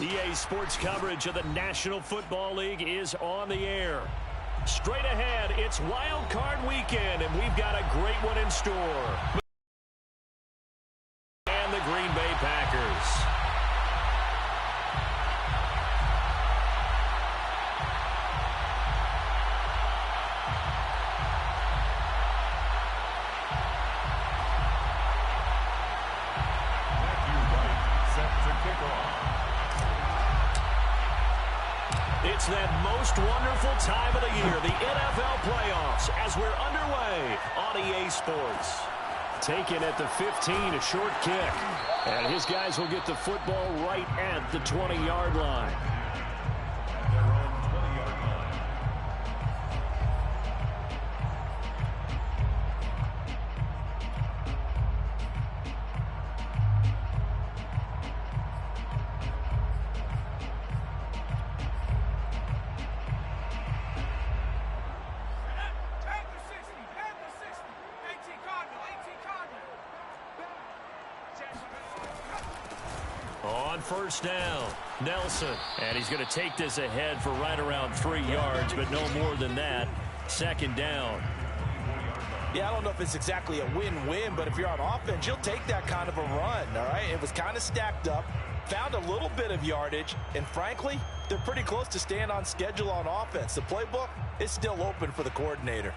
EA Sports coverage of the National Football League is on the air. Straight ahead, it's Wild Card Weekend, and we've got a great one in store. And the Green Bay Packers. It's that most wonderful time of the year, the NFL playoffs, as we're underway on EA Sports. Taken at the 15, a short kick. And his guys will get the football right at the 20-yard line. On first down, Nelson. And he's going to take this ahead for right around 3 yards, but no more than that. Second down. Yeah, I don't know if it's exactly a win-win, but if you're on offense, you'll take that kind of a run, all right? It was kind of stacked up, found a little bit of yardage, and frankly, they're pretty close to staying on schedule on offense. The playbook is still open for the coordinator.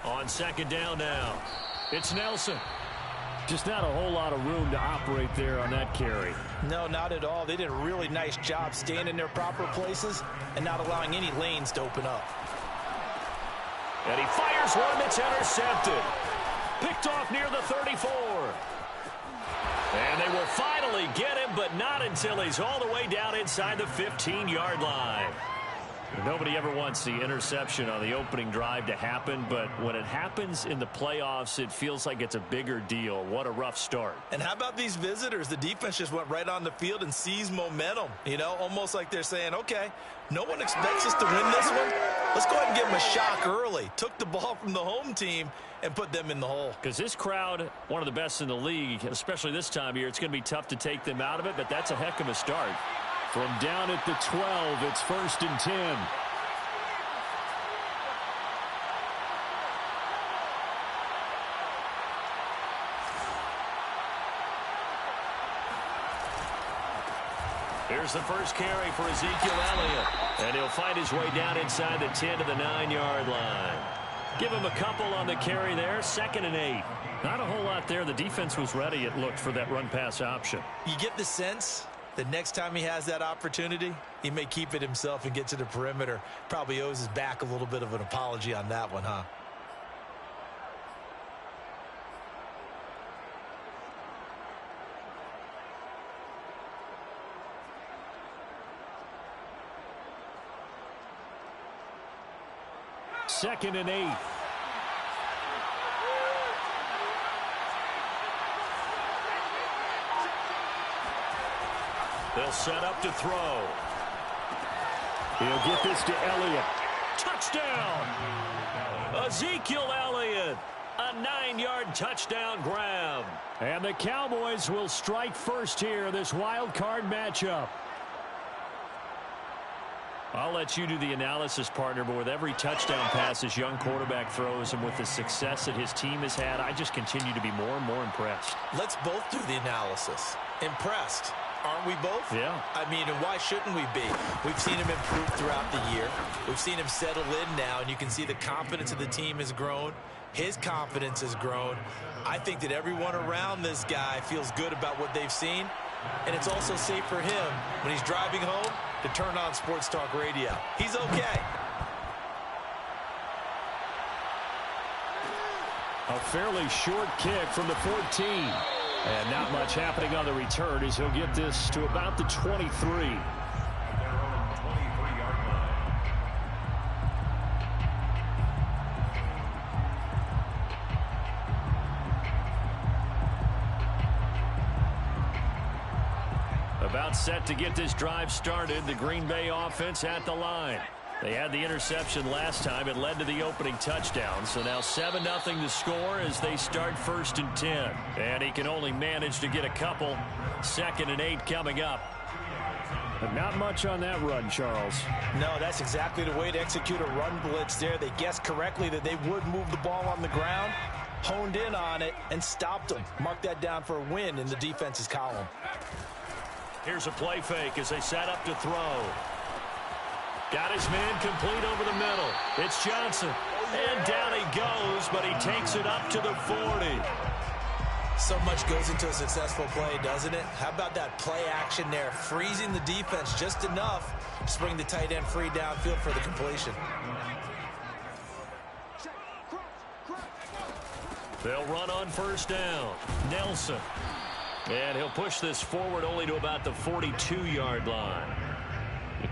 On second down now, it's Nelson. Just not a whole lot of room to operate there on that carry. No, not at all. They did a really nice job staying in their proper places and not allowing any lanes to open up. And he fires one that's intercepted. Picked off near the 34. And they will finally get him, but not until he's all the way down inside the 15-yard line. Nobody ever wants the interception on the opening drive to happen, but when it happens in the playoffs, it feels like it's a bigger deal. What a rough start. And how about these visitors? The defense just went right on the field and seized momentum, you know, almost like they're saying, okay, no one expects us to win this one. Let's go ahead and give them a shock early. Took the ball from the home team and put them in the hole. Because this crowd, one of the best in the league, especially this time of year, it's going to be tough to take them out of it, but that's a heck of a start. From down at the 12, it's 1st and 10. Here's the first carry for Ezekiel Elliott. And he'll find his way down inside the 10 to the 9-yard line. Give him a couple on the carry there. 2nd and 8. Not a whole lot there. The defense was ready, it looked, for that run-pass option. You get the sense the next time he has that opportunity, he may keep it himself and get to the perimeter. Probably owes his back a little bit of an apology on that one, huh? Second and 8. They'll set up to throw. He'll get this to Elliott. Touchdown! Ezekiel Elliott. A 9-yard touchdown grab. And the Cowboys will strike first here, this wild card matchup. I'll let you do the analysis, partner, but with every touchdown pass this young quarterback throws and with the success that his team has had, I just continue to be more and more impressed. Let's both do the analysis. Impressed. Aren't we both? Yeah. I mean, and why shouldn't we be? We've seen him improve throughout the year. We've seen him settle in now, and you can see the confidence of the team has grown. His confidence has grown. I think that everyone around this guy feels good about what they've seen, and it's also safe for him when he's driving home to turn on Sports Talk Radio. He's okay. A fairly short kick from the 14. And not much happening on the return as he'll get this to about the 23. About set to get this drive started. The Green Bay offense at the line. They had the interception last time. It led to the opening touchdown. So now 7-0 the score as they start 1st and 10. And he can only manage to get a couple. 2nd and 8 coming up. But not much on that run, Charles. No, that's exactly the way to execute a run blitz there. They guessed correctly that they would move the ball on the ground, honed in on it, and stopped them. Mark that down for a win in the defense's column. Here's a play fake as they set up to throw. Got his man complete over the middle. It's Johnson. And down he goes, but he takes it up to the 40. So much goes into a successful play, doesn't it? How about that play action there? Freezing the defense just enough to bring the tight end free downfield for the completion. They'll run on 1st down. Nelson. And he'll push this forward only to about the 42-yard line.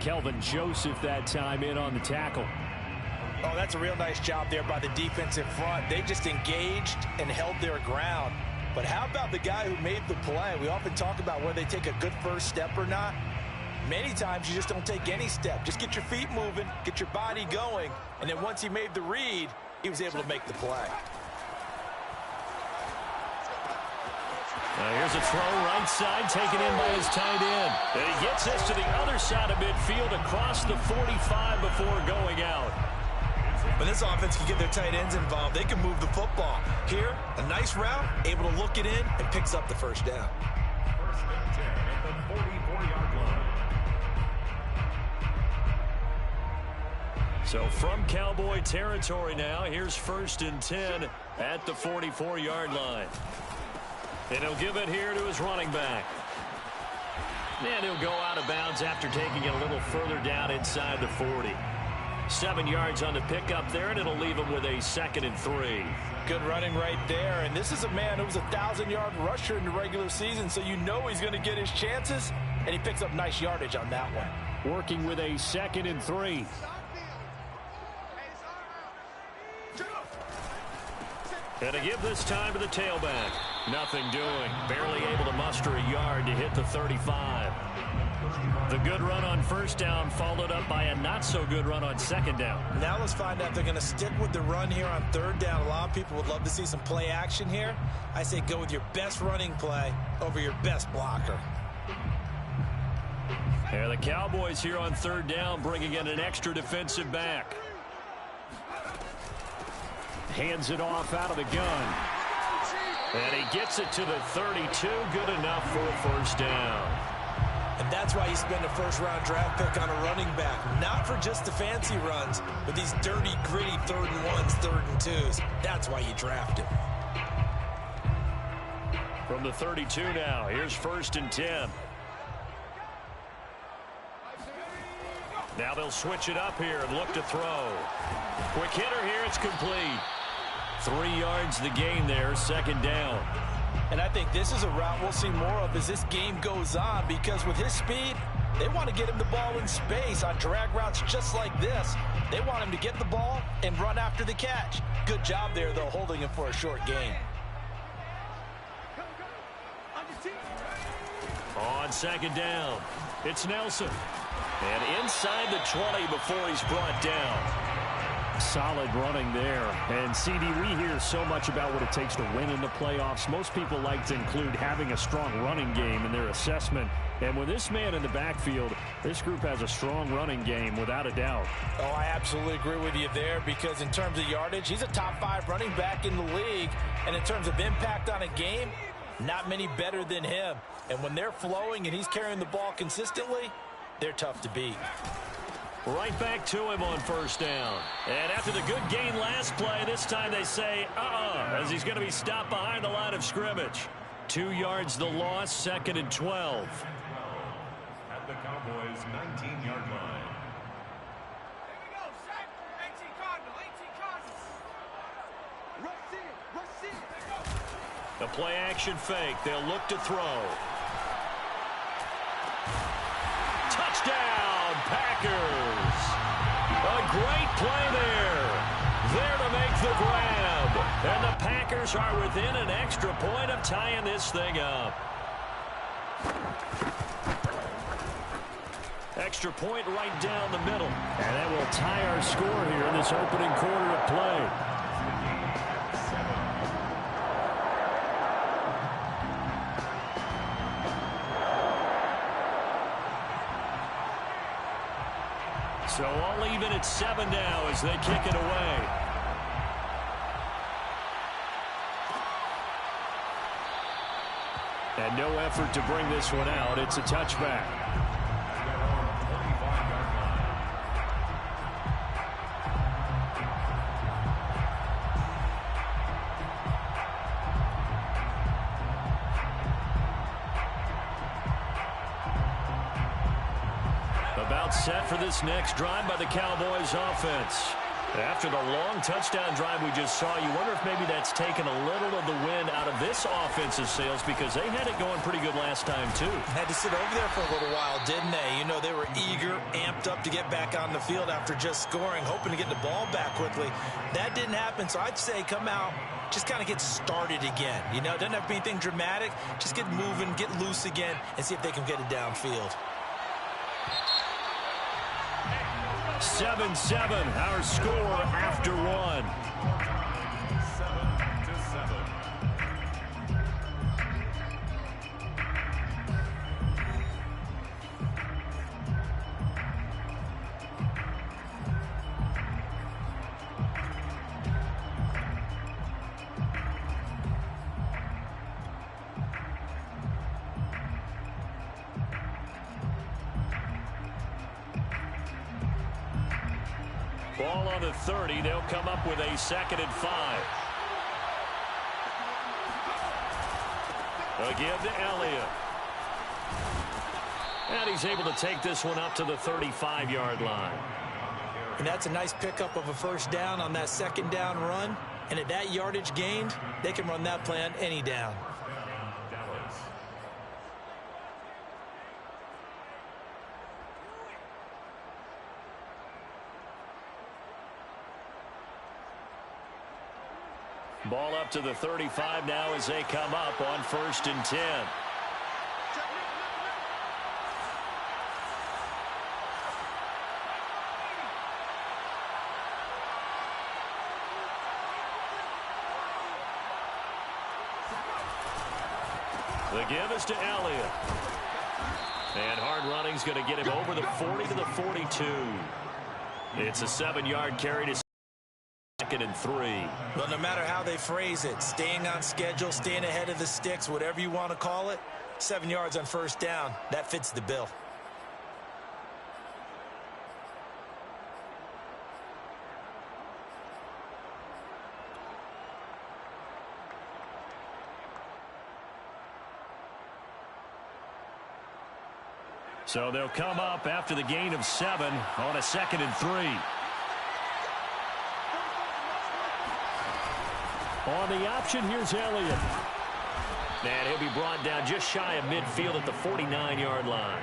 Kelvin Joseph that time in on the tackle. Oh, that's a real nice job there by the defensive front. They just engaged and held their ground. But how about the guy who made the play? We often talk about whether they take a good first step or not. Many times you just don't take any step. Just get your feet moving, get your body going, and then once he made the read, he was able to make the play. Now here's a throw right side taken in by his tight end. And he gets this to the other side of midfield across the 45 before going out. When this offense can get their tight ends involved, they can move the football. Here, a nice route, able to look it in, and picks up the 1st down. 1st and 10 at the 44-yard line. So from Cowboy territory now, here's 1st and 10 at the 44-yard line. And he'll give it here to his running back. And he'll go out of bounds after taking it a little further down inside the 40. 7 yards on the pickup there, and it'll leave him with a 2nd and 3. Good running right there. And this is a man who was a 1,000-yard rusher in the regular season, so you know he's going to get his chances, and he picks up nice yardage on that one. Working with a 2nd and 3. And to give this time to the tailback. Nothing doing. Barely able to muster a yard to hit the 35. The good run on 1st down followed up by a not-so-good run on 2nd down. Now let's find out if they're going to stick with the run here on 3rd down. A lot of people would love to see some play action here. I say go with your best running play over your best blocker. And the Cowboys here on 3rd down bringing in an extra defensive back. Hands it off out of the gun. And he gets it to the 32. Good enough for a 1st down. And that's why you spend a 1st-round draft pick on a running back. Not for just the fancy runs, but these dirty, gritty 3rd and 1s, 3rd and 2s. That's why you draft him. From the 32 now, here's 1st and 10. Now they'll switch it up here and look to throw. Quick hitter here, it's complete. 3 yards the gain there, 2nd down. And I think this is a route we'll see more of as this game goes on, because with his speed, they want to get him the ball in space on drag routes just like this. They want him to get the ball and run after the catch. Good job there, though, holding him for a short gain. On 2nd down, it's Nelson. And inside the 20 before he's brought down. Solid running there. And, CD, we hear so much about what it takes to win in the playoffs. Most people like to include having a strong running game in their assessment. And with this man in the backfield, this group has a strong running game without a doubt. Oh, I absolutely agree with you there, because in terms of yardage, he's a top 5 running back in the league. And in terms of impact on a game, not many better than him. And when they're flowing and he's carrying the ball consistently, they're tough to beat. Right back to him on 1st down. And after the good gain last play, this time they say, as he's going to be stopped behind the line of scrimmage. 2 yards the loss, 2nd and 12. At the Cowboys' 19-yard line. Here we go, set. 18 Cardinal, 18 Cardinal. Rush in. The play action fake. They'll look to throw. Touchdown, Packers. A great play there. There to make the grab. And the Packers are within an extra point of tying this thing up. Extra point right down the middle. And that will tie our score here in this opening quarter of play. So all even at 7 now as they kick it away. And no effort to bring this one out. It's a touchback. About set for this next drive by the Cowboys offense. After the long touchdown drive we just saw, you wonder if maybe that's taken a little of the wind out of this offensive sails, because they had it going pretty good last time too. Had to sit over there for a little while, didn't they? You know, they were eager, amped up to get back on the field after just scoring, hoping to get the ball back quickly. That didn't happen, so I'd say come out, just kind of get started again. You know, it doesn't have to be anything dramatic. Just get moving, get loose again, and see if they can get it downfield. 7-7, our score after one. Ball on the 30. They'll come up with a 2nd and 5. Again to Elliott. And he's able to take this one up to the 35-yard line. And that's a nice pickup of a first down on that 2nd down run. And at that yardage gained, they can run that play on any down. Ball up to the 35 now as they come up on 1st and 10. The give is to Elliott. And hard running's going to get him over the 40 to the 42. It's a 7-yard carry to 2nd and 3. Well, no matter how they phrase it, staying on schedule, staying ahead of the sticks, whatever you want to call it, 7 yards on 1st down, that fits the bill. So they'll come up after the gain of 7 on a 2nd and 3. On the option, here's Elliott. And he'll be brought down just shy of midfield at the 49-yard line.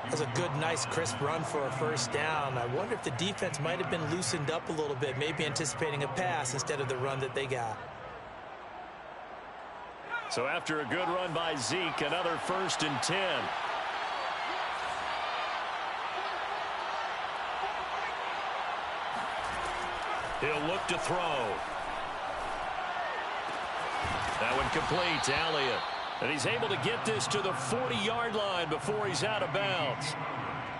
That's a good, nice, crisp run for a 1st down. I wonder if the defense might have been loosened up a little bit, maybe anticipating a pass instead of the run that they got. So after a good run by Zeke, another 1st and 10. He'll look to throw. That one complete to Elliott. And he's able to get this to the 40-yard line before he's out of bounds.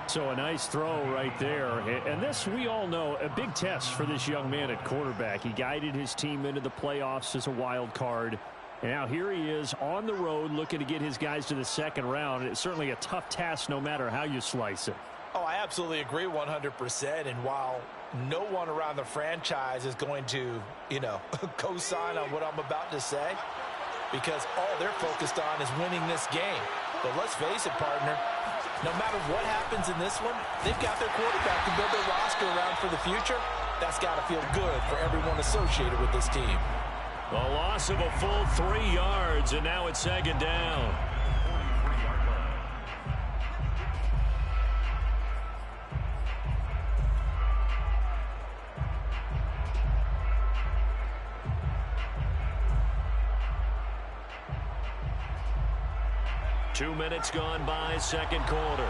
So a nice throw right there. And this, we all know, a big test for this young man at quarterback. He guided his team into the playoffs as a wild card. And now here he is on the road looking to get his guys to the 2nd round. It's certainly a tough task no matter how you slice it. Oh, I absolutely agree 100%. And while no one around the franchise is going to, you know, co-sign on what I'm about to say, because all they're focused on is winning this game. But let's face it, partner, no matter what happens in this one, they've got their quarterback to build their roster around for the future. That's got to feel good for everyone associated with this team. A loss of a full 3 yards, and now it's 2nd down. Two minutes gone by, 2nd quarter.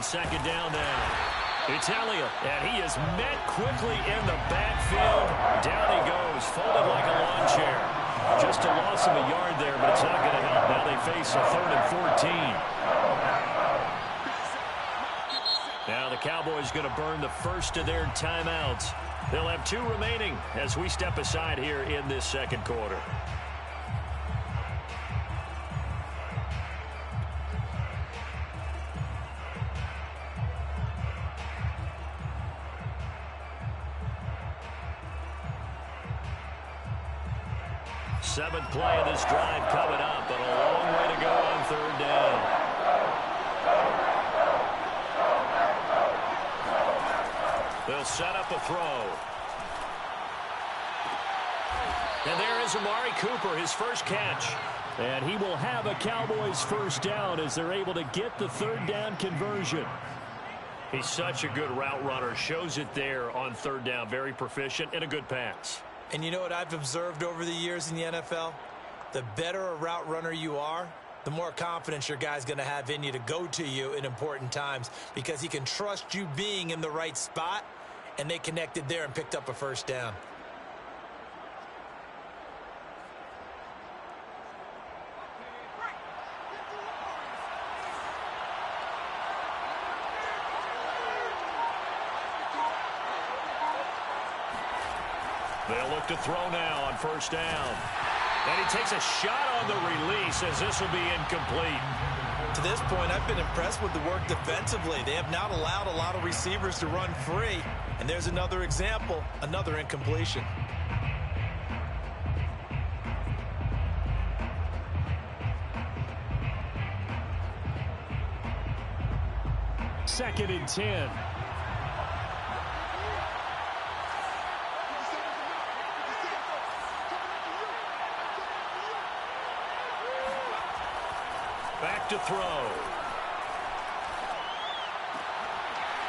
second down now. Italia, and he is met quickly in the backfield. Down he goes, folded like a lawn chair. Just a loss of a yard there, but it's not going to help. Now they face a 3rd and 14. Now the Cowboys going to burn the first of their timeouts. They'll have 2 remaining as we step aside here in this second quarter. Seventh play of this drive coming up, but a long way to go on 3rd down. They'll set up a throw. And there is Amari Cooper, his first catch. And he will have a Cowboys first down as they're able to get the 3rd down conversion. He's such a good route runner. Shows it there on 3rd down. Very proficient and a good pass. And you know what I've observed over the years in the NFL? The better a route runner you are, the more confidence your guy's going to have in you to go to you in important times because he can trust you being in the right spot, and they connected there and picked up a first down. They'll look to throw now on 1st down. And he takes a shot on the release as this will be incomplete. To this point, I've been impressed with the work defensively. They have not allowed a lot of receivers to run free. And there's another example, another incompletion. Second and 10. Back to throw.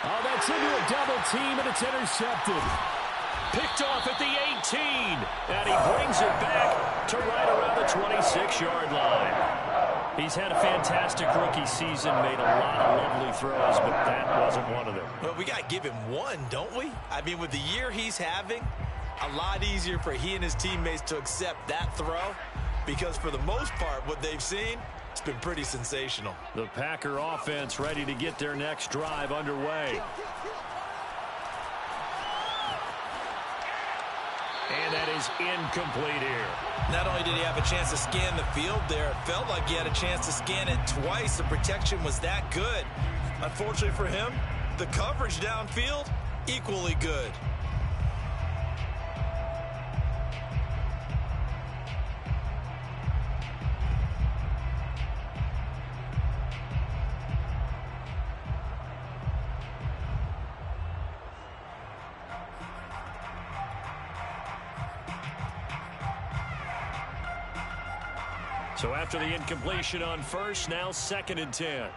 Oh, that's into a double team, and it's intercepted. Picked off at the 18. And he brings it back to right around the 26-yard line. He's had a fantastic rookie season, made a lot of lovely throws, but that wasn't one of them. Well, we got to give him one, don't we? I mean, with the year he's having, a lot easier for he and his teammates to accept that throw because for the most part, what they've seen, it's been pretty sensational. The Packer offense ready to get their next drive underway. And that is incomplete here. Not only did he have a chance to scan the field there, it felt like he had a chance to scan it twice. The protection was that good. Unfortunately for him, the coverage downfield, equally good. So after the incompletion on 1st, now 2nd and 10.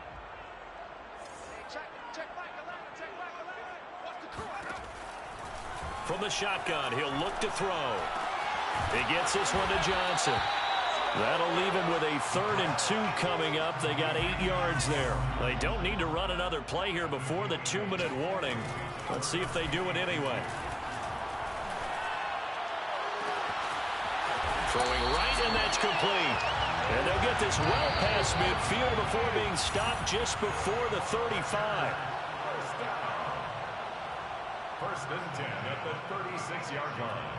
From the shotgun, he'll look to throw. He gets this one to Johnson. That'll leave him with a 3rd and 2 coming up. They got 8 yards there. They don't need to run another play here before the 2-minute warning. Let's see if they do it anyway. Throwing right, and that's complete. And they'll get this well past midfield before being stopped just before the 35. First and 10 at the 36-yard line.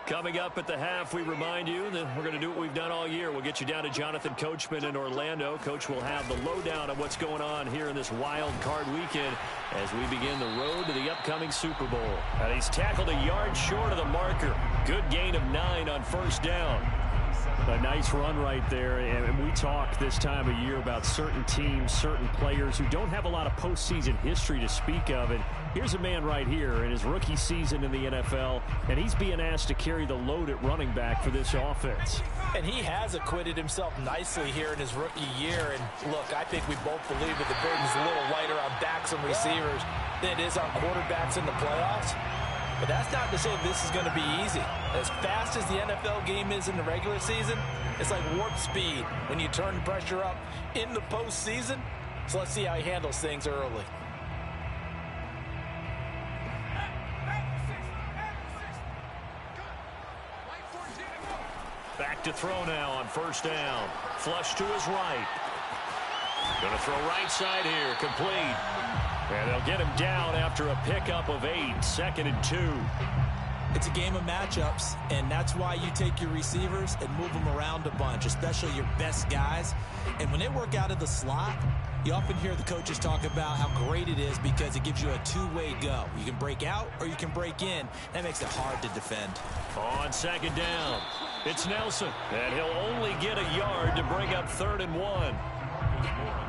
Coming up at the half, we remind you that we're going to do what we've done all year. We'll get you down to Jonathan Coachman in Orlando. Coach will have the lowdown on what's going on here in this wild card weekend as we begin the road to the upcoming Super Bowl. And he's tackled a yard short of the marker. Good gain of 9 on 1st down. A nice run right there, and we talk this time of year about certain teams, certain players who don't have a lot of postseason history to speak of. And here's a man right here in his rookie season in the NFL, and he's being asked to carry the load at running back for this offense. And he has acquitted himself nicely here in his rookie year. And look, I think we both believe that the burden's a little lighter on backs and receivers than it is on quarterbacks in the playoffs. But that's not to say this is going to be easy. As fast as the NFL game is in the regular season, it's like warp speed when you turn the pressure up in the postseason. So let's see how he handles things early. Back to throw now on first down. Flush to his right. Going to throw right side here. Complete. And they'll get him down after a pickup of 8. 2nd and 2. It's a game of matchups, and that's why you take your receivers and move them around a bunch, especially your best guys. And when they work out of the slot, you often hear the coaches talk about how great it is because it gives you a two-way go. You can break out or you can break in. That makes it hard to defend. On 2nd down, it's Nelson. And he'll only get a yard to bring up 3rd and 1.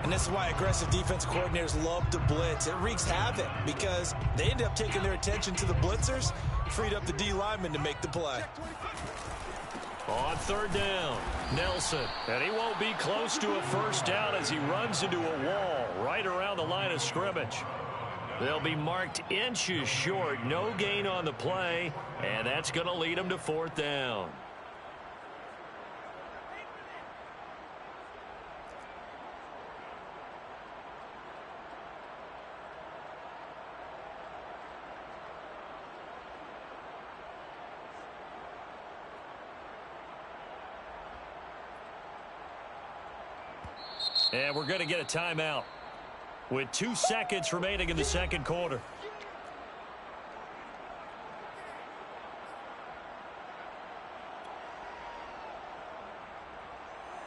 And this is why aggressive defense coordinators love to blitz. It wreaks havoc because they end up taking their attention to the blitzers, freed up the D lineman to make the play. On 3rd down, Nelson. And he won't be close to a first down as he runs into a wall right around the line of scrimmage. They'll be marked inches short. No gain on the play, and that's going to lead them to 4th down. And we're going to get a timeout with 2 seconds remaining in the second quarter.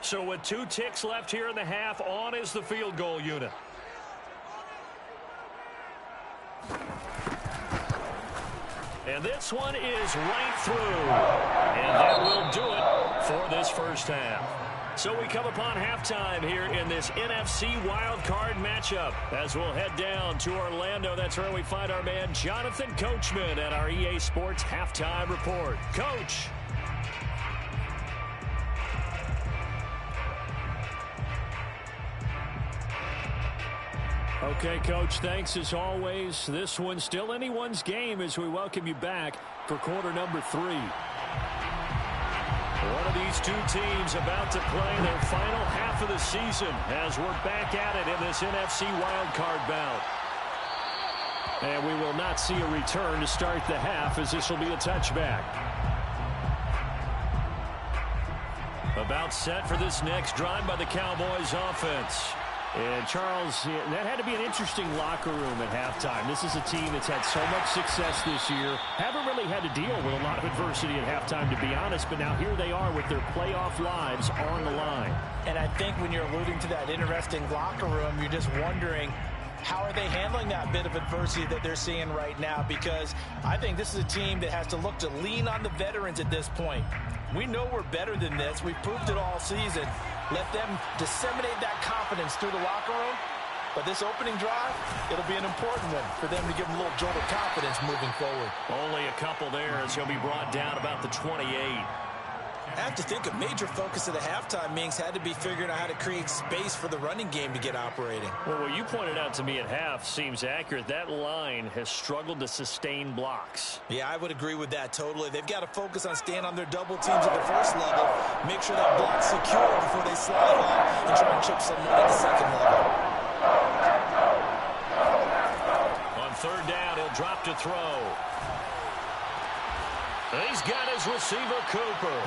So with 2 ticks left here in the half, on is the field goal unit. And this one is right through. And that will do it for this first half. So we come upon halftime here in this NFC wildcard matchup as we'll head down to Orlando. That's where we find our man Jonathan Coachman at our EA Sports Halftime Report. Coach. Okay, Coach, thanks as always. This one's still anyone's game as we welcome you back for quarter number 3. One of these 2 teams about to play their final half of the season as we're back at it in this NFC wildcard bout. And we will not see a return to start the half as this will be a touchback. About set for this next drive by the Cowboys offense. And, Charles, that had to be an interesting locker room at halftime. This is a team that's had so much success this year. Haven't really had to deal with a lot of adversity at halftime, to be honest. But now here they are with their playoff lives on the line. And I think when you're alluding to that interesting locker room, you're just wondering, how are they handling that bit of adversity that they're seeing right now? Because I think this is a team that has to look to lean on the veterans at this point. We know we're better than this. We've proved it all season. Let them disseminate that confidence through the locker room. But this opening drive, it'll be an important one for them to give them a little jolt of confidence moving forward. Only a couple there as he'll be brought down about the 28. I have to think a major focus of the halftime meetings had to be figuring out how to create space for the running game to get operating. Well, what you pointed out to me at half seems accurate. That line has struggled to sustain blocks. Yeah, I would agree with that totally. They've got to focus on staying on their double teams at the first level, make sure that block's secure before they slide off and try and chip someone at the second level. On 3rd down, he'll drop to throw. He's got his receiver, Cooper.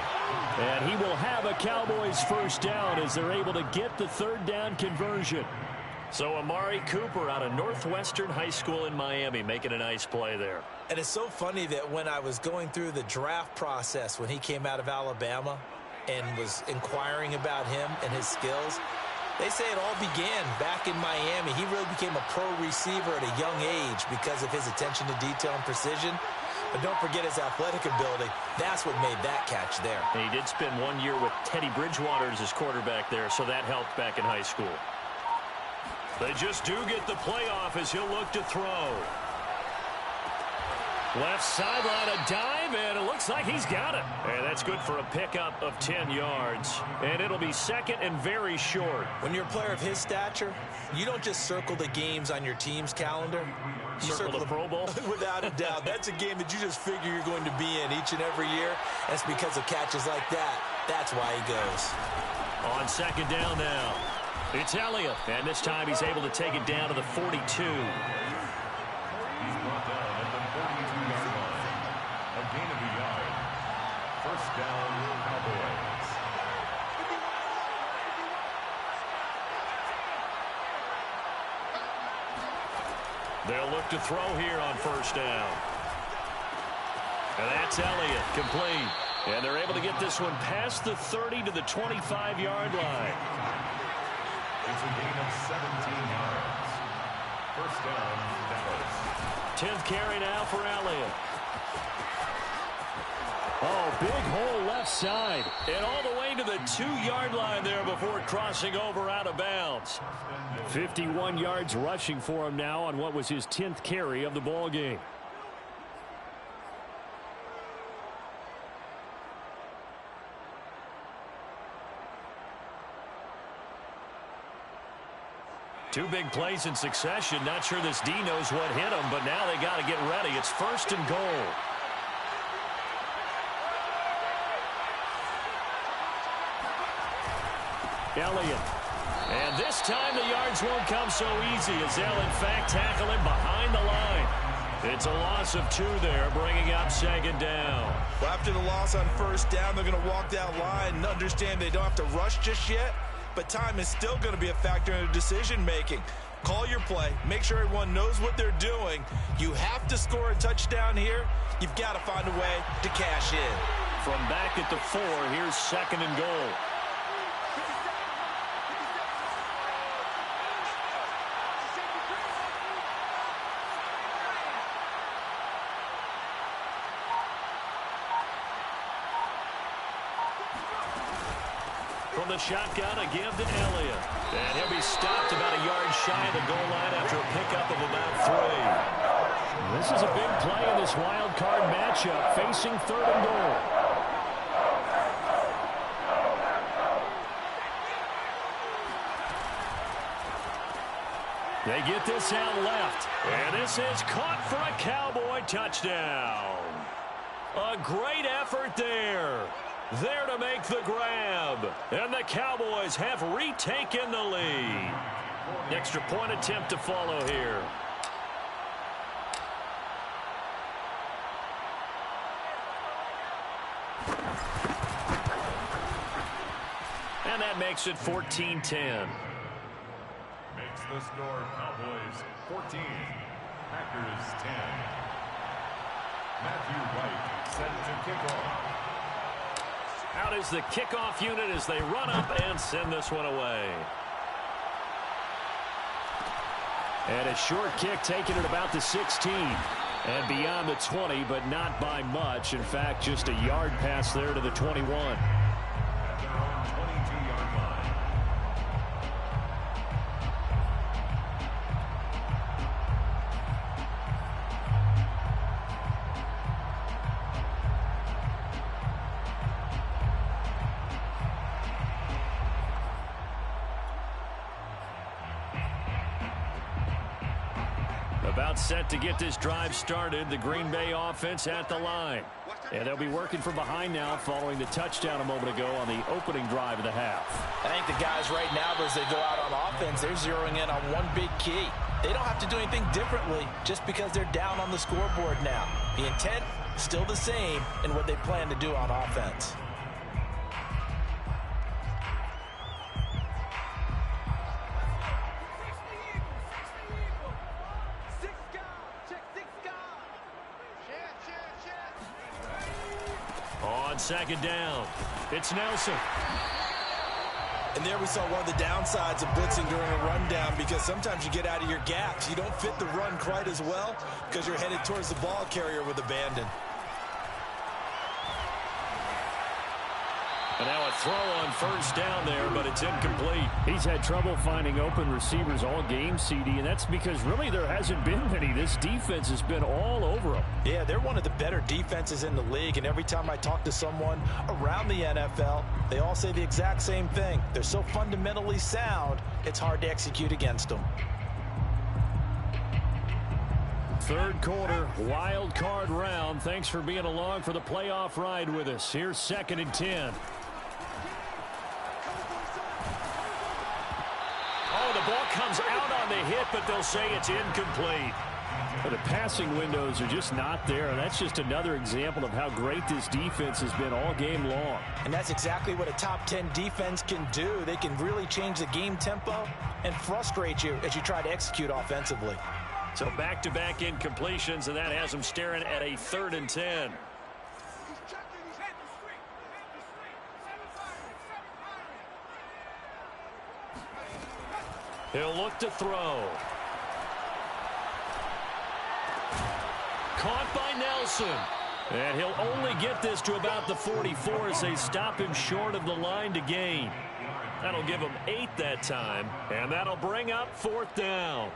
And he will have a Cowboys first down as they're able to get the 3rd down conversion. So Amari Cooper out of Northwestern High School in Miami making a nice play there. And it's so funny that when I was going through the draft process when he came out of Alabama and was inquiring about him and his skills, they say it all began back in Miami. He really became a pro receiver at a young age because of his attention to detail and precision. But don't forget his athletic ability. That's what made that catch there. And he did spend 1 year with Teddy Bridgewater as his quarterback there, so that helped back in high school. They just do get the playoff as he'll look to throw. Left sideline, a dive. drive, and it looks like he's got it. And that's good for a pickup of 10 yards. And it'll be second and very short. When you're a player of his stature, you don't just circle the games on your team's calendar. You Circle the Pro Bowl? Without a doubt. That's a game that you just figure you're going to be in each and every year. And it's because of catches like that. That's why he goes. On second down now. It's Elliott. And this time he's able to take it down to the 42. He's brought down at the 42-yard line. A gain of a yard. First down, Cowboys. They'll look to throw here on first down. And that's Elliott, complete. And they're able to get this one past the 30 to the 25-yard line. It's a gain of 17 yards. First down, Dallas. 10th carry now for Elliott. Oh, big hole left side. And all the way to the 2-yard line there before crossing over out of bounds. 51 yards rushing for him now on what was his 10th carry of the ball game. Two big plays in succession. Not sure this D knows what hit him, but now they got to get ready. It's first and goal. Elliott. And this time the yards won't come so easy as they'll in fact tackle him behind the line. It's a loss of 2 there, bringing up second down. Well, after the loss on first down, they're going to walk that line and understand they don't have to rush just yet. But time is still going to be a factor in their decision-making. Call your play. Make sure everyone knows what they're doing. You have to score a touchdown here. You've got to find a way to cash in. From back at the 4, here's second and goal. From the shotgun, a give to Elliott. And he'll be stopped about a yard shy of the goal line after a pickup of about 3. This is a big play in this wild card matchup, facing third and goal. They get this out left. And this is caught for a Cowboy touchdown. A great effort there. There to make the grab. And the Cowboys have retaken the lead. Extra point attempt to follow here. And that makes it 14-10. Makes the score Cowboys 14, Packers 10. Matthew White set to kick off. Out is the kickoff unit as they run up and send this one away. And a short kick taken at about the 16. And beyond the 20, but not by much. In fact, just a yard pass there to the 21. At their own 22-yard line. About set to get this drive started. The Green Bay offense at the line. And they'll be working from behind now following the touchdown a moment ago on the opening drive of the half. I think the guys right now, as they go out on offense, they're zeroing in on one big key. They don't have to do anything differently just because they're down on the scoreboard now. The intent is still the same in what they plan to do on offense. Second down. It's Nelson. And there we saw one of the downsides of blitzing during a rundown, because sometimes you get out of your gaps. You don't fit the run quite as well because you're headed towards the ball carrier with abandon. And now a throw on first down there, but it's incomplete. He's had trouble finding open receivers all game, CD, and that's because really there hasn't been many. This defense has been all over them. Yeah, they're one of the better defenses in the league, and every time I talk to someone around the NFL, they all say the exact same thing. They're so fundamentally sound, it's hard to execute against them. Third quarter, wild card round. Thanks for being along for the playoff ride with us. Here's 2nd and 10. Oh, the ball comes out on the hit, but they'll say it's incomplete. But the passing windows are just not there. That's just another example of how great this defense has been all game long. And that's exactly what a top 10 defense can do. They can really change the game tempo and frustrate you as you try to execute offensively. So back-to-back incompletions, and that has them staring at a 3rd and 10. He'll look to throw. Caught by Nelson. And he'll only get this to about the 44 as they stop him short of the line to gain. That'll give him 8 that time, and that'll bring up 4th down.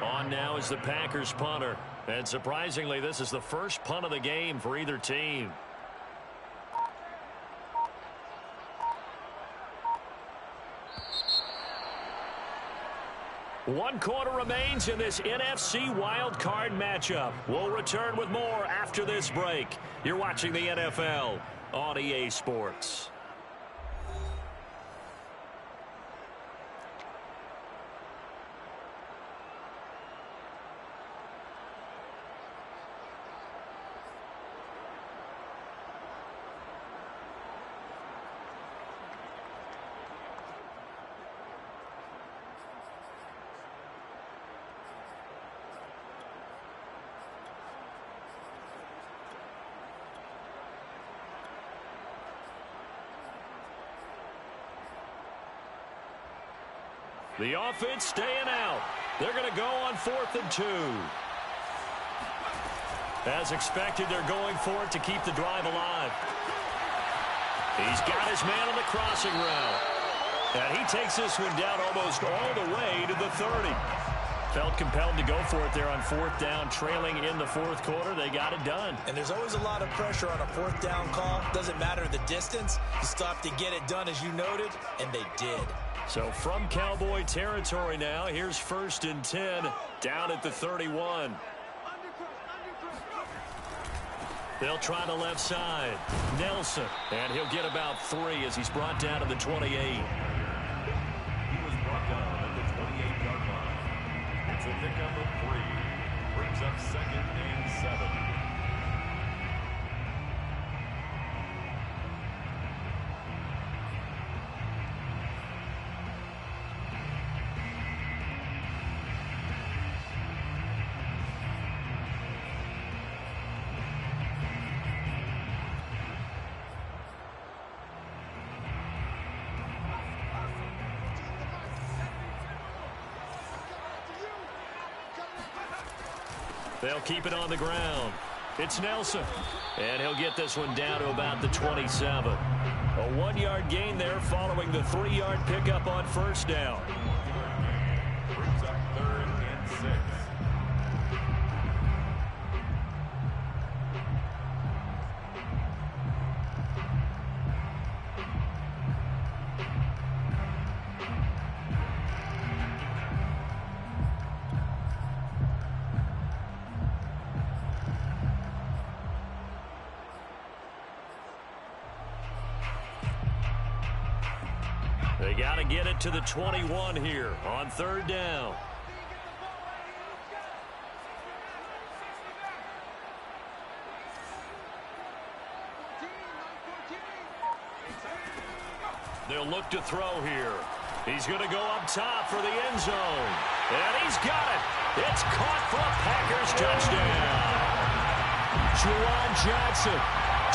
On now is the Packers punter. And surprisingly, this is the first punt of the game for either team. One quarter remains in this NFC Wild Card matchup. We'll return with more after this break. You're watching the NFL on EA Sports. The offense staying out. They're going to go on 4th and 2. As expected, they're going for it to keep the drive alive. He's got his man on the crossing route. And he takes this one down almost all the way to the 30. Felt compelled to go for it there on 4th down, trailing in the 4th quarter. They got it done. And there's always a lot of pressure on a 4th down call. Doesn't matter the distance. You still have to get it done, as you noted, and they did. So from Cowboy territory now, here's 1st and 10 down at the 31. They'll try the left side. Nelson, and he'll get about 3 as he's brought down to the 28. He was brought down at the 28-yard line. It's a pickup of 3. Brings up 2nd and 7. They'll keep it on the ground. It's Nelson. And he'll get this one down to about the 27. A 1-yard gain there following the 3-yard pickup on 1st down. Brings up 3rd and 6. They got to get it to the 21 here on 3rd down. They'll look to throw here. He's going to go up top for the end zone. And he's got it. It's caught for a Packers touchdown. Juwan Johnson,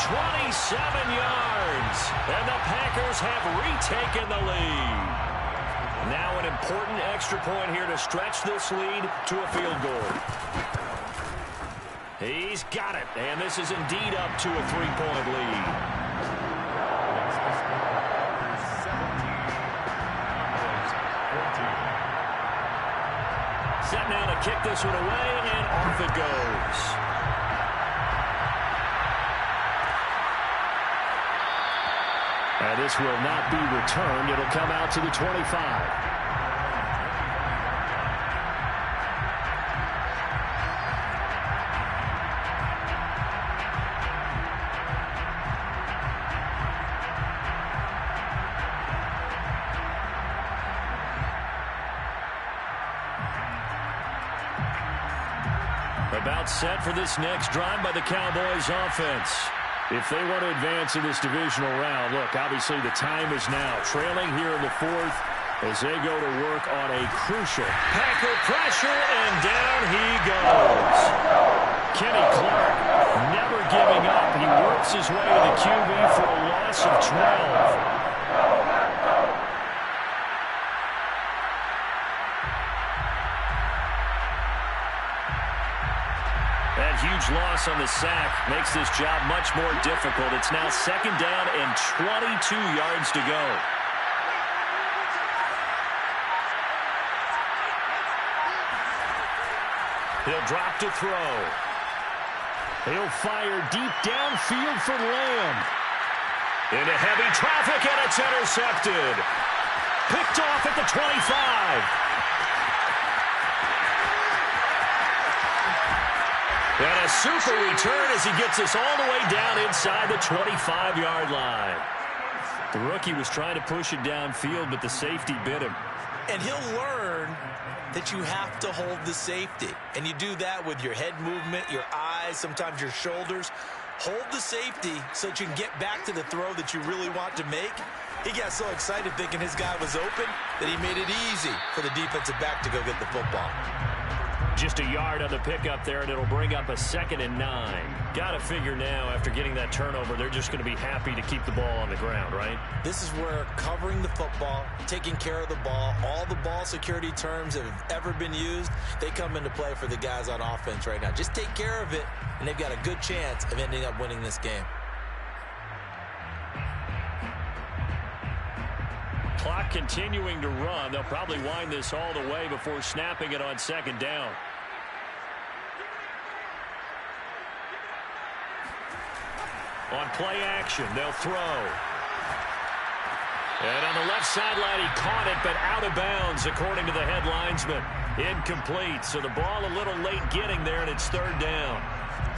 27 yards. And the Packers have retaken the lead. Now an important extra point here to stretch this lead to a field goal. He's got it, and this is indeed up to a 3-point lead. Set now to kick this one away, and off it goes. And this will not be returned. It'll come out to the 25. About set for this next drive by the Cowboys offense. If they want to advance in this divisional round, look, obviously the time is now. Trailing here in the fourth as they go to work on a crucial Packer pressure, and down he goes. Kenny Clark never giving up. He works his way to the QB for a loss of 12. That huge loss on the sack makes this job much more difficult. It's now second down and 22 yards to go. He'll drop to throw. He'll fire deep downfield for Lamb. Into heavy traffic, and it's intercepted. Picked off at the 25. And a super return as he gets us all the way down inside the 25-yard line. The rookie was trying to push it downfield, but the safety bit him. And he'll learn that you have to hold the safety. And you do that with your head movement, your eyes, sometimes your shoulders. Hold the safety so that you can get back to the throw that you really want to make. He got so excited thinking his guy was open that he made it easy for the defensive back to go get the football. Just a yard on the pickup there, and it'll bring up a 2nd and 9. Got to figure now, after getting that turnover, they're just going to be happy to keep the ball on the ground, right? This is where covering the football, taking care of the ball, all the ball security terms that have ever been used, they come into play for the guys on offense right now. Just take care of it, and they've got a good chance of ending up winning this game. Clock continuing to run. They'll probably wind this all the way before snapping it on 2nd down. On play action, they'll throw. And on the left sideline, he caught it, but out of bounds, according to the head linesman. Incomplete, so the ball a little late getting there, and it's 3rd down.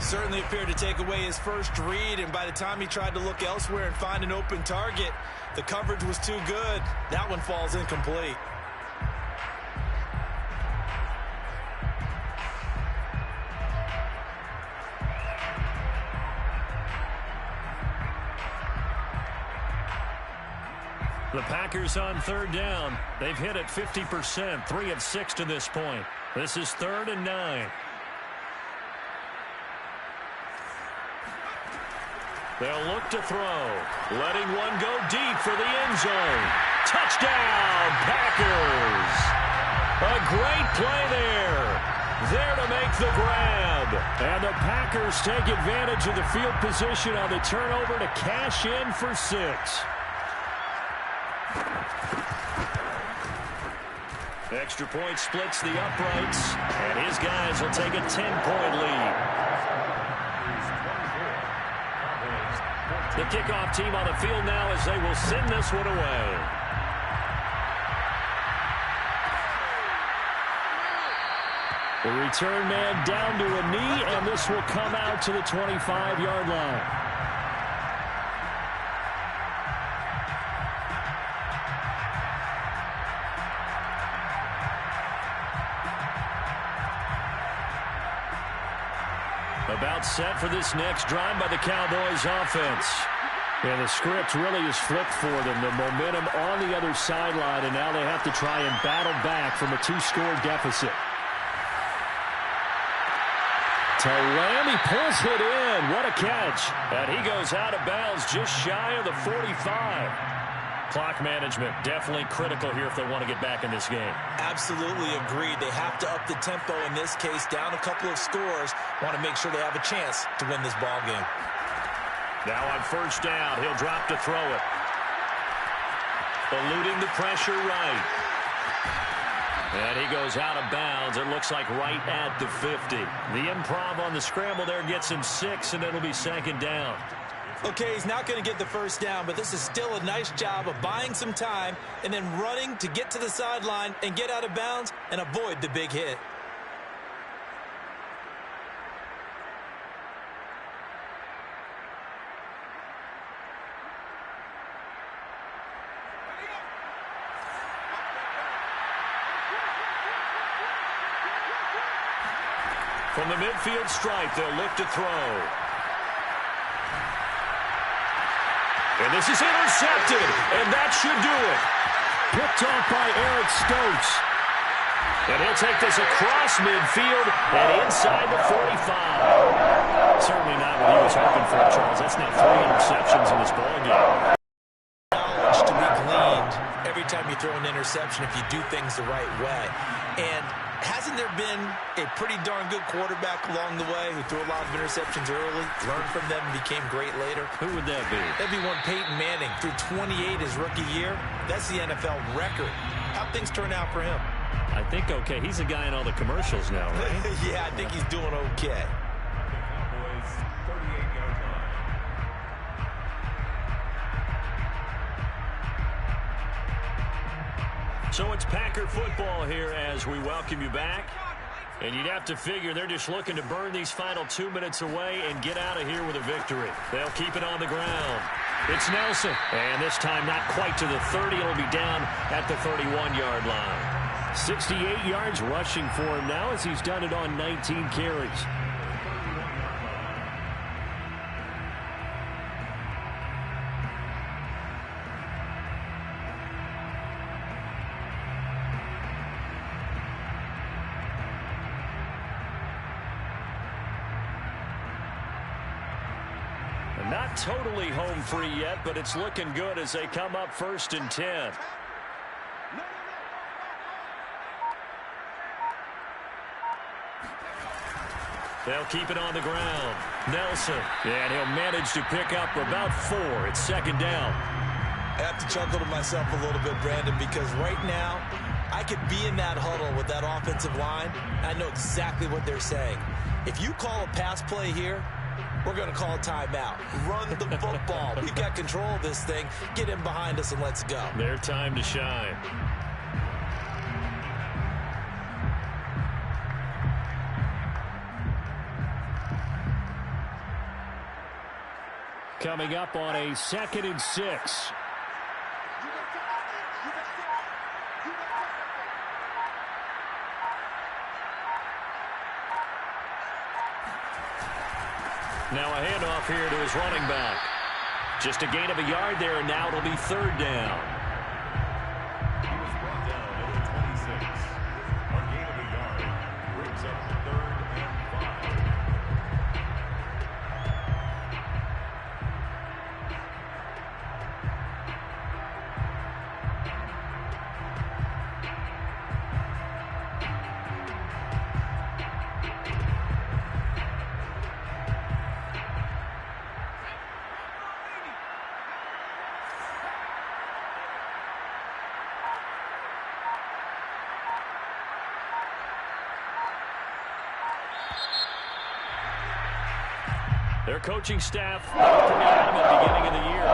Certainly appeared to take away his first read, and by the time he tried to look elsewhere and find an open target, the coverage was too good. That one falls incomplete. The Packers on 3rd down. They've hit it 50%, 3 of 6 to this point. This is 3rd and 9. They'll look to throw. Letting one go deep for the end zone. Touchdown, Packers! A great play there. There to make the grab. And the Packers take advantage of the field position on the turnover to cash in for 6. Extra point splits the uprights, and his guys will take a 10-point lead. The kickoff team on the field now as they will send this one away. The return man down to a knee, and this will come out to the 25-yard line. About set for this next drive by the Cowboys offense. And the script really is flipped for them. The momentum on the other sideline, and now they have to try and battle back from a 2-score deficit. To Lamb, he pulls it in. What a catch. And he goes out of bounds just shy of the 45. Clock management, definitely critical here if they want to get back in this game. Absolutely agreed. They have to up the tempo in this case, down a couple of scores. Want to make sure they have a chance to win this ball game. Now on first down, he'll drop to throw it. Eluding the pressure right. And he goes out of bounds. It looks like right at the 50. The improv on the scramble there gets him 6, and it'll be second down. Okay, he's not going to get the first down, but this is still a nice job of buying some time and then running to get to the sideline and get out of bounds and avoid the big hit. From the midfield stripe, they'll look to throw. And this is intercepted, and that should do it. Picked off by Eric Stokes. And he'll take this across midfield and inside the 45. Certainly not what he was hoping for, Charles. That's now 3 interceptions in this ballgame. Knowledge to be gleaned every time you throw an interception if you do things the right way. And hasn't there been a pretty darn good quarterback along the way who threw a lot of interceptions early, learned from them, and became great later? Who would that be? That'd be one Peyton Manning. Threw 28 his rookie year. That's the NFL record. How'd things turn out for him? I think okay. He's a guy in all the commercials now, right? Yeah, I think he's doing okay. Cowboys 38-yard line. So it's Packer football here as we welcome you back. And you'd have to figure they're just looking to burn these final 2 minutes away and get out of here with a victory. They'll keep it on the ground. It's Nelson. And this time not quite to the 30. It'll be down at the 31-yard line. 68 yards rushing for him now as he's done it on 19 carries. Not totally home free yet, but it's looking good as they come up 1st and 10. They'll keep it on the ground. Nelson, and he'll manage to pick up about 4. It's second down. I have to chuckle to myself a little bit, Brandon, because right now I could be in that huddle with that offensive line. I know exactly what they're saying. If you call a pass play here, we're going to call a timeout. Run the football. We've got control of this thing. Get in behind us and let's go. Their time to shine. Coming up on a 2nd and 6. Now a handoff here to his running back. Just a gain of a yard there, and now it'll be 3rd down. He was brought down at the 26. A gain of a yard brings up 3rd and 5. Their coaching staff pretty adamant beginning of the year.